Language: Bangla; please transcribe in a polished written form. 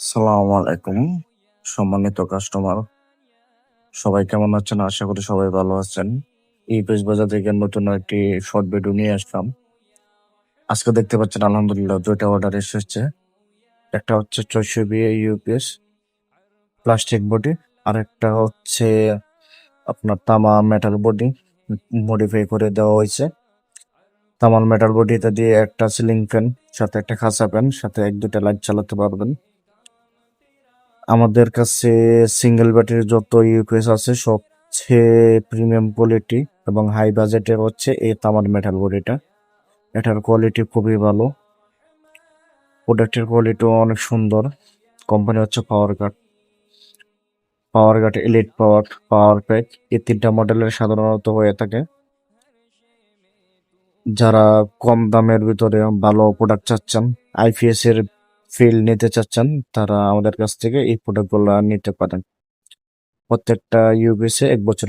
সালামু আলাইকুম সম্মানিত কাস্টমার, সবাই কেমন আছেন? আশা করি সবাই ভালো আছেন। ইউপিএস বাজার থেকে নতুন একটি শর্ট ভিডিও নিয়ে আসলাম। আজকে দেখতে পাচ্ছেন আলহামদুলিল্লাহ 2টা অর্ডার এসেছে। একটা হচ্ছে 400 বিএ ইউপিএস প্লাস্টিক বডি, আর একটা হচ্ছে আপনার তামা মেটাল বডি মডিফাই করে দেওয়া হয়েছে। তামার মেটাল বডিটা দিয়ে একটা সিলিং ফ্যান, সাথে একটা খাঁচা ফ্যান, সাথে 1-2টা লাইট চালাতে পারবেন। আমাদের কাছে সিঙ্গেল ব্যাটারির যত ইউপিএস আছে সবচেয়ে প্রিমিয়াম কোয়ালিটি এবং হাই বাজেটের হচ্ছে এই তামার মেটাল বডিটা। এটার কোয়ালিটি খুবই ভালো, প্রোডাক্টের কোয়ালিটিও অনেক সুন্দর। কোম্পানি হচ্ছে পাওয়ার গার্ড এলিট পাওয়ার, পাওয়ার প্যাক, এই 3টা মডেলের সাধারণত হয়ে থাকে। যারা কম দামের ভিতরে ভালো প্রোডাক্ট চাচ্ছেন, আইপিএস এর ফিল নিতে চাচ্ছেন, তারা আমাদের কাছ থেকে এই প্রোডাক্টগুলো নিতে পারেন। প্রত্যেকটা ইউপিএসে 1 বছর